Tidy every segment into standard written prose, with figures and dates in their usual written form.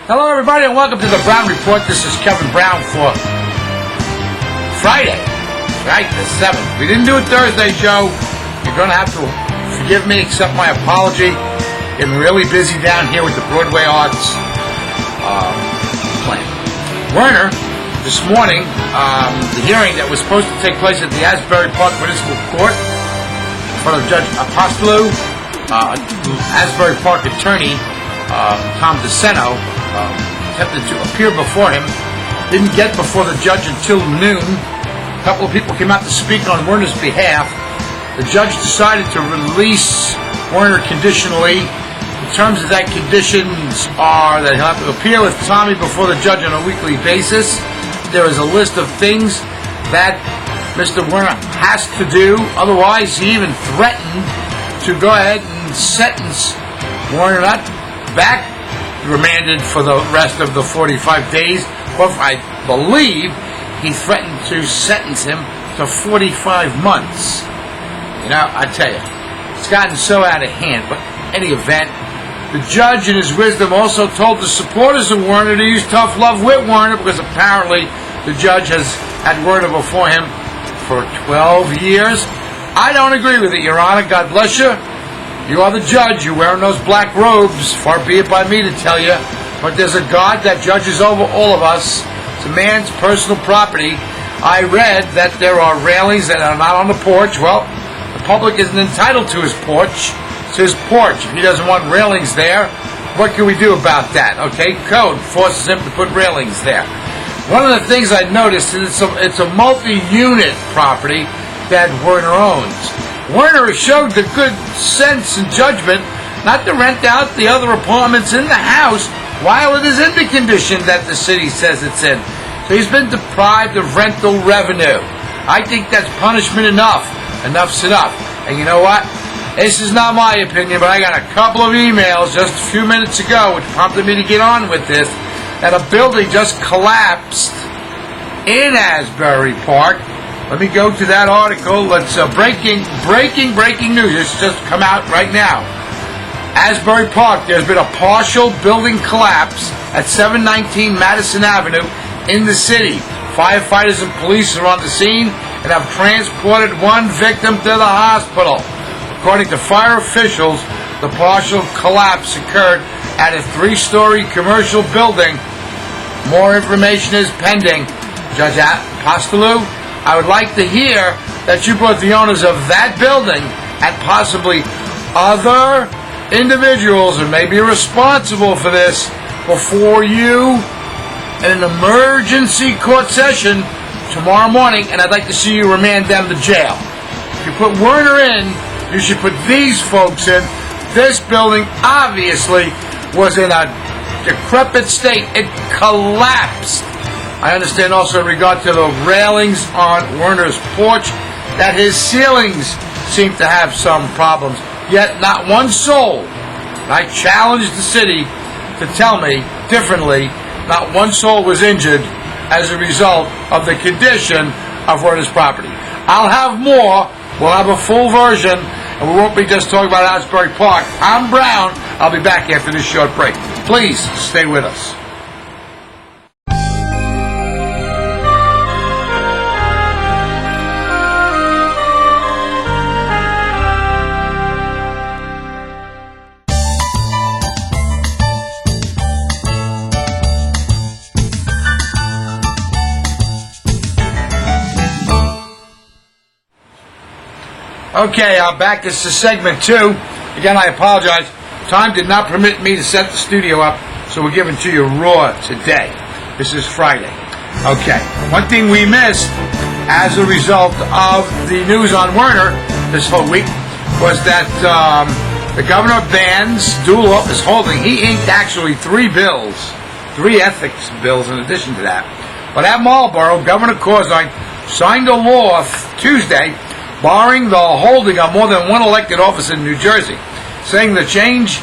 Hello, everybody, and welcome to the Brown Report. This is Kevin Brown for Friday, right, the 7th. We didn't do a Thursday show. You're going to have to forgive me, accept my apology. Getting really busy down here with the Broadway Arts plan. Werner, this morning, the hearing that was supposed to take place at the Asbury Park Municipal Court in front of Judge Apostolou, Asbury Park attorney Tom DeSeno attempted to appear before him. Didn't get before the judge until noon. A couple of people came out to speak on Werner's behalf. The judge decided to release Werner conditionally. The terms of that conditions are that he'll have to appear with Tommy before the judge on a weekly basis. There is a list of things that Mr. Werner has to do. Otherwise, he even threatened to go ahead and sentence Werner not back remanded for the rest of the 45 days, but I believe he threatened to sentence him to 45 months. You know, I tell you, it's gotten so out of hand. But in any event, the judge in his wisdom also told the supporters of Werner to use tough love with Werner, because apparently the judge has had Werner before him for 12 years. I don't agree with it, Your Honor. God bless you. You are the judge. You're wearing those black robes. Far be it by me to tell you. But there's a God that judges over all of us. It's a man's personal property. I read that there are railings that are not on the porch. Well, the public isn't entitled to his porch. It's his porch. If he doesn't want railings there, what can we do about that? Okay, code forces him to put railings there. One of the things I noticed is it's a multi-unit property that Werner owns. Werner showed the good sense and judgment not to rent out the other apartments in the house while it is in the condition that the city says it's in. So he's been deprived of rental revenue. I think that's punishment enough. Enough's enough. And you know what? This is not my opinion, but I got a couple of emails just a few minutes ago which prompted me to get on with this, that a building just collapsed in Asbury Park. Let me go to that article. Let's breaking news. It's just come out right now. Asbury Park, there's been a partial building collapse at 719 Madison Avenue in the city. Firefighters and police are on the scene and have transported one victim to the hospital. According to fire officials, the partial collapse occurred at a 3-story commercial building. More information is pending. Judge Apostolou, I would like to hear that you brought the owners of that building and possibly other individuals who may be responsible for this before you in an emergency court session tomorrow morning, and I'd like to see you remand them to jail. If you put Werner in, you should put these folks in. This building obviously was in a decrepit state. It collapsed. I understand also in regard to the railings on Werner's porch that his ceilings seem to have some problems, yet not one soul, and I challenge the city to tell me differently, not one soul was injured as a result of the condition of Werner's property. I'll have more. We'll have a full version, and we won't be just talking about Asbury Park. I'm Brown. I'll be back after this short break. Please stay with us. Okay, I'm back. This is segment 2. Again, I apologize. Time did not permit me to set the studio up, so we're giving to you raw today. This is Friday. Okay, one thing we missed as a result of the news on Werner this whole week was that the governor bans dual office holding. He inked actually 3 bills, 3 ethics bills in addition to that. But at Marlborough, Governor Corzine signed a law Tuesday barring the holding of more than one elected office in New Jersey, saying the change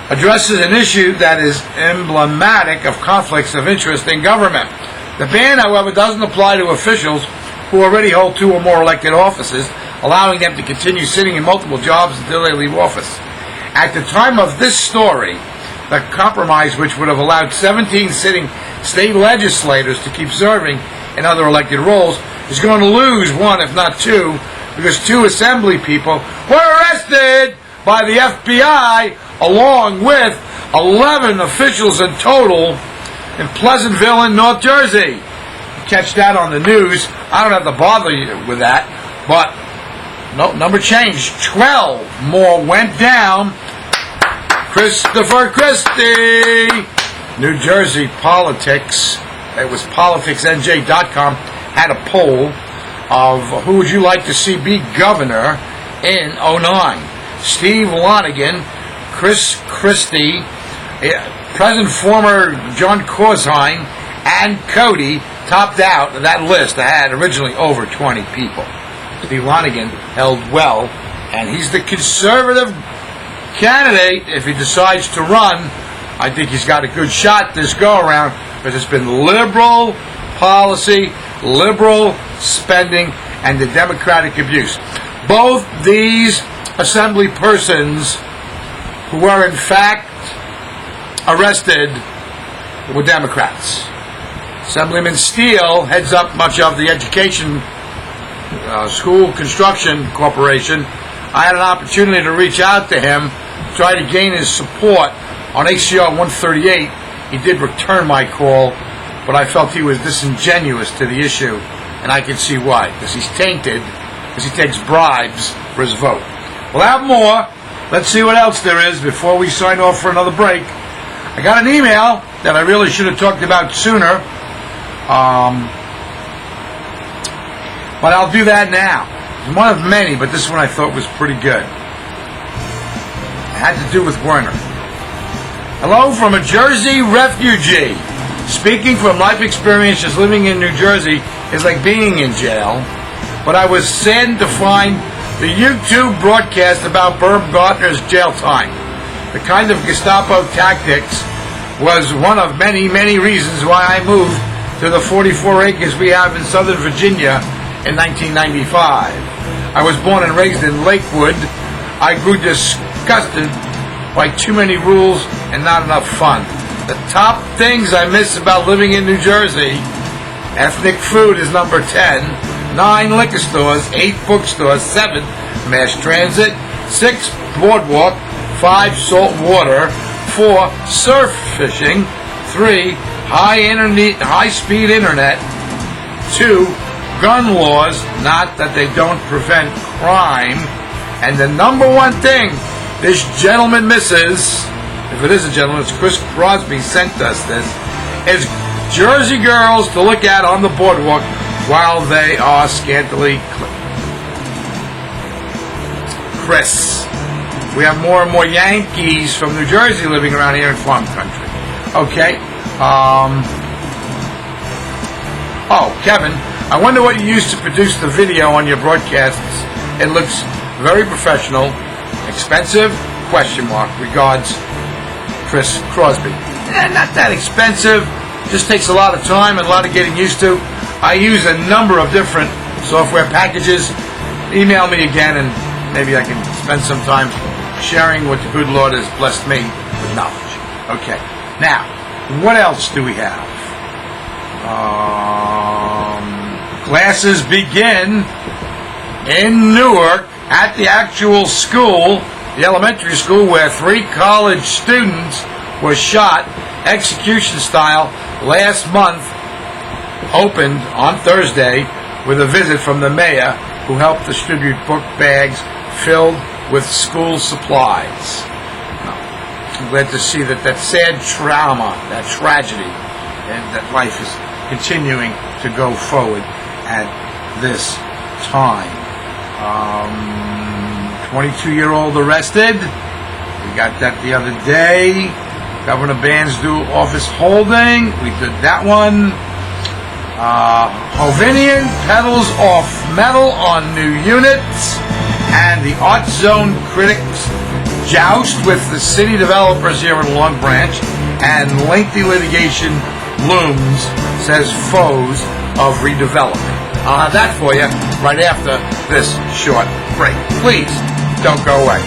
addresses an issue that is emblematic of conflicts of interest in government. The ban, however, doesn't apply to officials who already hold 2 or more elected offices, allowing them to continue sitting in multiple jobs until they leave office. At the time of this story, the compromise which would have allowed 17 sitting state legislators to keep serving in other elected roles is going to lose one, if not two, because 2 assembly people were arrested by the FBI along with 11 officials in total in Pleasantville in North Jersey. Catch that on the news. I don't have to bother you with that, but no, number changed. 12 more went down. Christopher Christie. New Jersey politics. It was politicsnj.com had a poll of who would you like to see be governor in '09. Steve Lonigan, Chris Christie, President former John Corzine, and Cody topped out that list. I had originally over 20 people. Steve Lonigan held well, and he's the conservative candidate. If he decides to run, I think he's got a good shot this go-around, because it's been liberal policy, liberal spending, and the Democratic abuse. Both these assembly persons who were in fact arrested were Democrats. Assemblyman Steele heads up much of the Education School Construction Corporation. I had an opportunity to reach out to him, try to gain his support on HCR 138. He did return my call, but I felt he was disingenuous to the issue, and I can see why. Because he's tainted, because he takes bribes for his vote. We'll have more. Let's see what else there is before we sign off for another break. I got an email that I really should have talked about sooner, but I'll do that now. It's one of many, but this one I thought was pretty good. It had to do with Werner. Hello from a Jersey refugee. Speaking from life experiences, living in New Jersey is like being in jail, but I was saddened to find the YouTube broadcast about Baumgartner's jail time. The kind of Gestapo tactics was one of many, many reasons why I moved to the 44 acres we have in Southern Virginia in 1995. I was born and raised in Lakewood. I grew disgusted by too many rules and not enough fun. The top things I miss about living in New Jersey: ethnic food is number 10, 9 liquor stores, 8 bookstores, 7 mass transit, 6 boardwalk, 5 salt water, 4 surf fishing, 3 high-speed internet, 2 gun laws, not that they don't prevent crime, and the number one thing this gentleman misses, if it is a gentleman, it's Chris Crosby sent us this, is Jersey girls to look at on the boardwalk while they are scantily clad. Chris, we have more and more Yankees from New Jersey living around here in farm country. Okay. Kevin, I wonder what you use to produce the video on your broadcasts. It looks very professional. Expensive? ? Regards, Chris Crosby. Not that expensive. Just takes a lot of time and a lot of getting used to. I use a number of different software packages. Email me again and maybe I can spend some time sharing what the good Lord has blessed me with knowledge. Okay. Now, what else do we have? Classes begin in Newark at the actual school, the elementary school, where 3 college students were shot execution style last month. Opened on Thursday with a visit from the mayor, who helped distribute book bags filled with school supplies. I'm glad to see that sad trauma, that tragedy, and that life is continuing to go forward at this time. 22-year-old arrested. We got that the other day. Governor Bansdu office holding. We did that one. Hovinian pedals off metal on new units. And the Art Zone critics joust with the city developers here in Long Branch. And lengthy litigation looms, says foes of redevelopment. I'll have that for you right after this short break. Please don't go away.